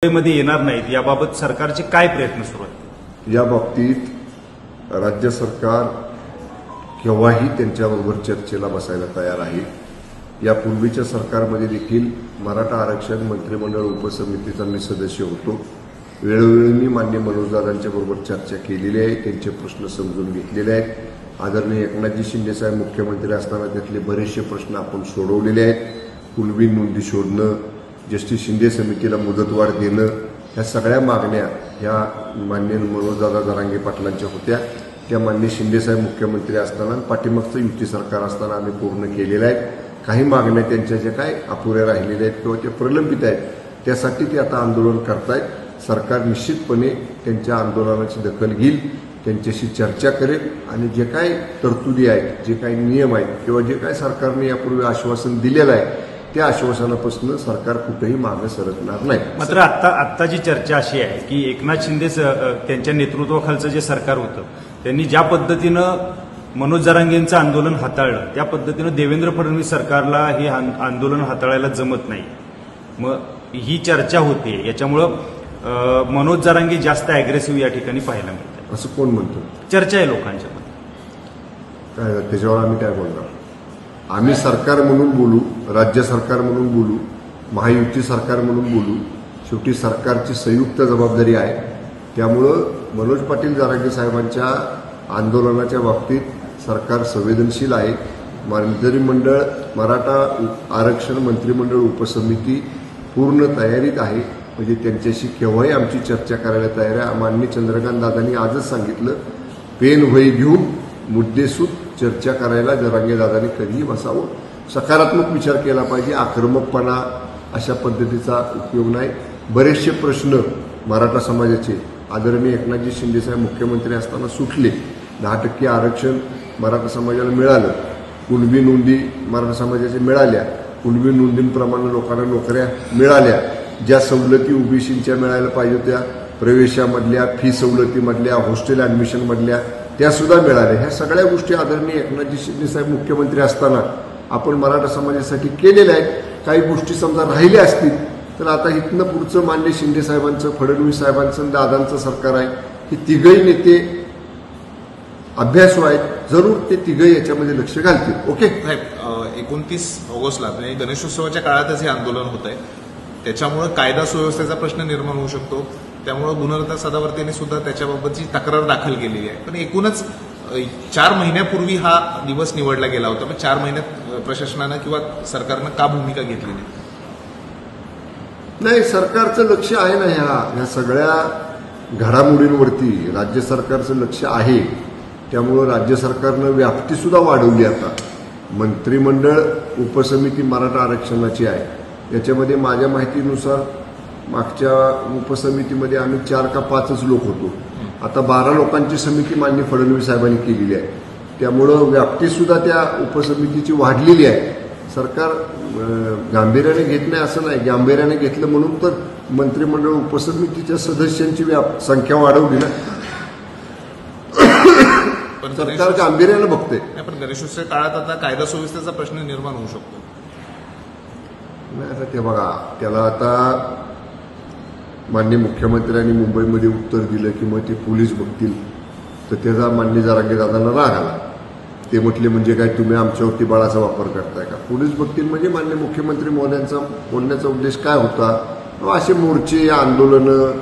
मध्ये येणार नाहीत याबाबत सरकारचे काय प्रयत्न सुरू आहेत? या बाबतीत राज्य सरकार केव्हाही त्यांच्याबरोबर चर्चेला बसायला तयार आहे। यापूर्वीच्या सरकारमध्ये देखील मराठा आरक्षण मंत्रिमंडळ उपसमितीचा मी सदस्य होतो। वेळोवेळी मी माननीय मनोजदादांच्या बरोबर चर्चा केलेली आहे, त्यांचे प्रश्न समजून घेतलेले आहेत। आदरणीय एकनाथजी शिंदे साहेब मुख्यमंत्री असताना त्यातले बरेचसे प्रश्न आपण सोडवलेले आहेत। कुलबी नोंदी शोधणं, जस्टिस शिंदे समितीला मुदतवाढ देणं, ह्या सगळ्या मागण्या ह्या माननीय मनोजदादा जरांगे पाटलांच्या होत्या। त्या माननीय शिंदे साहेब मुख्यमंत्री असताना पाठीमागचं युती सरकार असताना आम्ही पूर्ण केलेल्या आहेत। काही मागण्या त्यांच्या ज्या काय अपुऱ्या राहिलेल्या आहेत किंवा त्या प्रलंबित आहेत, त्यासाठी ते आता आंदोलन करतायत। सरकार निश्चितपणे त्यांच्या आंदोलनाची दखल घेईल, त्यांच्याशी चर्चा करेल आणि जे काही तरतुदी आहेत, जे काही नियम आहेत किंवा जे काही सरकारने यापूर्वी आश्वासन दिलेलं आहे त्या आश्वासनापासून सरकार कुठेही मागे सरकणार नाही। मात्र आत्ताची चर्चा अशी आहे की एकनाथ शिंदे त्यांच्या नेतृत्वाखालचं जे सरकार होतं त्यांनी ज्या पद्धतीनं मनोज जरांगेंचं आंदोलन हाताळलं त्या पद्धतीनं देवेंद्र फडणवीस सरकारला हे आंदोलन हाताळायला जमत नाही। मग ही चर्चा होते, याच्यामुळं मनोज जरांगे जास्त अॅग्रेसिव्ह या ठिकाणी पाहायला मिळतं असं कोण म्हणतो? चर्चा आहे लोकांच्या मध्ये। काय त्याच्यावर आम्ही काय बोलणार? आम्ही सरकार म्हणून बोलू, राज्य सरकार म्हणून बोलू, महायुती सरकार म्हणून बोलू। शेवटी सरकारची संयुक्त जबाबदारी आहे। त्यामुळं मनोज पाटील जरांगे साहेबांच्या आंदोलनाच्या बाबतीत सरकार संवेदनशील आहे। मंत्रिमंडळ मराठा आरक्षण मंत्रिमंडळ उपसमिती पूर्ण तयारीत आहे, म्हणजे त्यांच्याशी केव्हाही आमची चर्चा करायला तयार आहे। माननीय चंद्रकांत दादांनी आजच सांगितलं, पेन वही घेऊन मुद्देसूद चर्चा करायला जरांगे दादांनी कधीही बसावं, सकारात्मक विचार केला पाहिजे, आक्रमकपणा अशा पद्धतीचा उपयोग नाही। बरेचसे प्रश्न मराठा समाजाचे आदरणीय एकनाथजी शिंदे साहेब मुख्यमंत्री असताना सुटले। 10% आरक्षण मराठा समाजाला मिळालं, कुणबी नोंदी मराठा समाजाच्या मिळाल्या, कुणबी नोंदींप्रमाणे लोकांना नोकऱ्या मिळाल्या, ज्या सवलती ओबीसींच्या मिळायला पाहिजे होत्या, प्रवेशामधल्या, फी सवलतीमधल्या, हॉस्टेल ॲडमिशनमधल्या, त्या सुद्धा मिळाल्या। ह्या सगळ्या गोष्टी आदरणीय एकनाथजी शिंदे साहेब मुख्यमंत्री असताना आपण मराठा समाजासाठी केलेल्या आहेत। काही गोष्टी समजा राहिल्या असतील तर आता इथनं पुढचं माननीय शिंदे साहेबांचं, फडणवीस साहेबांचं, दादांचं सरकार आहे। हे तिघही नेते अभ्यासू आहेत, जरूर ते तिघही याच्यामध्ये लक्ष घालतील। ओके साहेब, 29 ऑगस्टला म्हणजे गणेशोत्सवाच्या काळातच हे आंदोलन होत आहे, त्याच्यामुळे कायदा सुव्यवस्थेचा प्रश्न निर्माण होऊ शकतो। त्यामुळे गुणरत्न सदावर्तेने सुद्धा त्याच्याबाबतची तक्रार दाखल केलेली आहे। पण एकूणच 4 महिन्यापूर्वी हा दिवस निवडला गेला होता, पण 4 महिन्यात प्रशासनानं किंवा सरकारनं का भूमिका घेतली नाही? सरकारचं लक्ष आहे ना ह्या सगळ्या घडामोडींवरती, राज्य सरकारचं लक्ष आहे। त्यामुळं राज्य सरकारनं व्याप्ती सुद्धा वाढवली। आता मंत्रिमंडळ उपसमिती मराठा आरक्षणाची आहे, याच्यामध्ये माझ्या माहितीनुसार मागच्या उपसमितीमध्ये आम्ही 4 का 5च लोक होतो, आता 12 लोकांची समिती माननीय फडणवीस साहेबांनी केलेली आहे। त्यामुळं व्याप्ती सुद्धा त्या उपसमितीची वाढलेली आहे। सरकार गांभीर्याने घेत नाही असं नाही, गांभीर्याने घेतलं म्हणून तर मंत्रिमंडळ उपसमितीच्या सदस्यांची संख्या वाढवली ना। पण सरकार गांभीर्याने बघते। पण गणेशोत्सव काळात आता कायदा सुव्यवस्थेचा प्रश्न निर्माण होऊ शकतो नाही? आता ते बघा, त्याला आता माननीय मुख्यमंत्र्यांनी मुंबईमध्ये उत्तर दिलं की मग ते पोलीस बघतील, तर त्याचा माननीय जरांगे दादांना राग आला। ते म्हटले म्हणजे काय तुम्ही आमच्यावरती बळाचा वापर करताय का? पोलीस बघतील म्हणजे माननीय मुख्यमंत्री महोदयांचा बोलण्याचा उद्देश काय होता? असे मोर्चे, आंदोलनं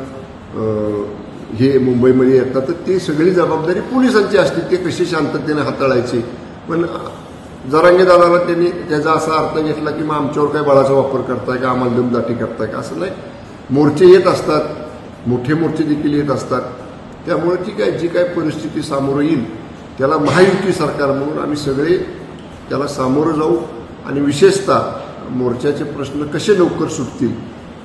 हे मुंबईमध्ये येतात, तर ती सगळी जबाबदारी पोलिसांची असते, ते कशी शांततेने हाताळायचे। पण जरांगे दादाला त्यांनी त्याचा असा अर्थ घेतला की मग आमच्यावर काय बळाचा वापर करताय का, आम्हाला दमदाटी करताय का? असं नाही, मोर्चे येत असतात, मोठे मोर्चे देखील येत असतात। त्यामुळे ठीक आहे, जी काय परिस्थिती सामोरं येईल त्याला महायुती सरकार म्हणून आम्ही सगळे त्याला सामोरं जाऊ आणि विशेषतः मोर्चाचे प्रश्न कसे लवकर सुटतील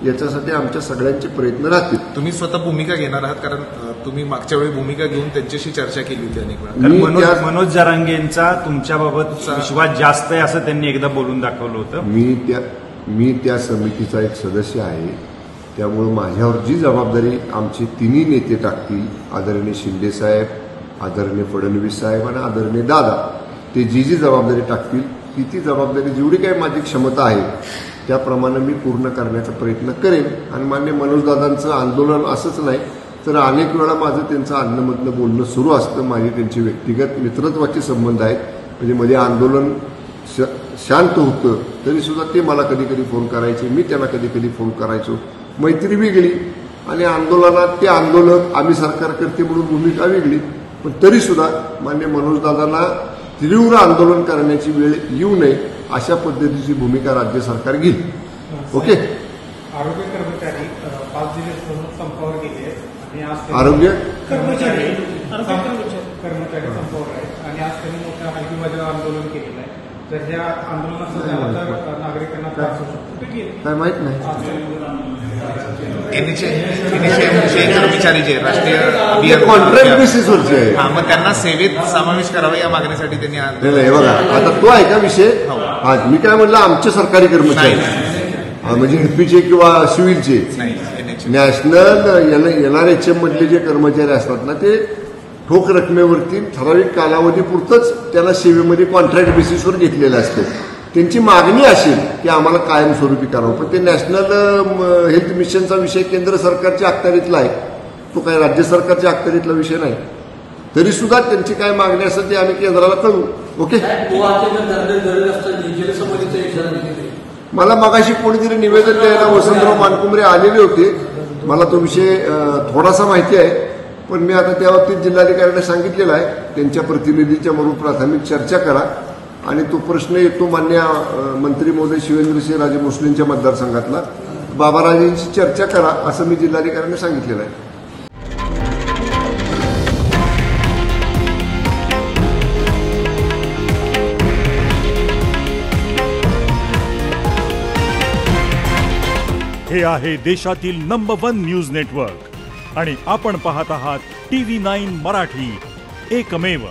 याच्यासाठी आमच्या सगळ्यांचे प्रयत्न राहतील। तुम्ही स्वतः भूमिका घेणार आहात, कारण तुम्ही मागच्या वेळी भूमिका घेऊन त्यांच्याशी चर्चा केली होती अनेक वेळा। मनोज जरांगेंचा तुमच्याबाबत विश्वास जास्त आहे असं त्यांनी एकदा बोलून दाखवलं होतं। मी त्या समितीचा एक सदस्य आहे, त्यामुळे माझ्यावर जी जबाबदारी आमचे तिन्ही नेते टाकतील, आदरणीय शिंदे साहेब, आदरणीय फडणवीस साहेब आणि आदरणीय दादा, ते जी जबाबदारी टाकतील ती जबाबदारी जेवढी काही माझी क्षमता आहे त्याप्रमाणे मी पूर्ण करण्याचा प्रयत्न करेन. आणि मान्य मनोजदादांचं आंदोलन असंच नाही तर अनेक वेळा माझं त्यांचं अधनंमधनं बोलणं सुरू असतं. माझे त्यांचे व्यक्तिगत मित्रत्वाचे संबंध आहेत. म्हणजे मध्ये आंदोलन शांत होतं तरीसुद्धा ते मला कधी कधी फोन करायचे, मी त्यांना कधी कधी फोन करायचो. मैत्री वेगळी आणि आंदोलनात ते आंदोलक आम्ही सरकारकर्ते म्हणून भूमिका वेगळी. पण तरीसुद्धा मान्य मनोजदादांना तीव्र आंदोलन करण्याची वेळ येऊ नये अशा पद्धतीची भूमिका राज्य सरकार घेईल. ओके. आरोग्य कर्मचारी 5 दिवस संपावर गेले आणि आज आरोग्य कर्मचारी संपावर आहेत आणि आज त्यांनी मोठं हलगीबाजी आंदोलन केलेलं आहे. तर ह्या आंदोलनात तर नागरिकांना त्रास होऊ शकतो काय माहित नाही. कर्मचारी जे राष्ट्रीय अभियान कॉन्ट्रॅक्ट बेसिसवरचे आहे. हा, मग त्यांना सेवेत समावेश करावा या मागणीसाठी त्यांनी हे बघा आता तो आहे का विषय. हा मी काय म्हणलं आमचे सरकारी कर्मचारी म्हणजे एनपीचे किंवा सिव्हिलचे नॅशनल NRHM मधले जे कर्मचारी असतात ना ते ठोक रकमेवरती ठराविक कालावधीपुरतंच त्यांना सेवेमध्ये कॉन्ट्रॅक्ट बेसिसवर घेतलेलं असतं. त्यांची मागणी असेल की आम्हाला कायमस्वरूपी करावं. पण ते नॅशनल हेल्थ मिशनचा विषय केंद्र सरकारच्या अखत्यारीतला आहे. तो काही राज्य सरकारच्या अखत्यारीतला विषय नाही. तरीसुद्धा त्यांची काय मागणी असेल ते आम्ही केंद्राला कळवू. ओके. मला मगाशी कोणीतरी निवेदन द्यायला वसंतराव मानकुमरे आलेले होते. मला तो विषय थोडासा माहिती आहे. पण मी आता त्या बाबतीत जिल्हाधिकाऱ्यांना सांगितलेलं आहे त्यांच्या प्रतिनिधीच्या बरोबर प्राथमिक चर्चा करा आणि तो प्रश्न येतो मान्य मंत्री महोदय शिवेंद्रसिंहराजे भोसलेंच्या मतदारसंघातला बाबाराजेंची चर्चा करा असं मी जिल्हाधिकाऱ्यांना सांगितलेलं आहे. हे आहे देशातील नंबर 1 न्यूज नेटवर्क आणि आपण पाहत आहात TV9 मराठी, एकमेव.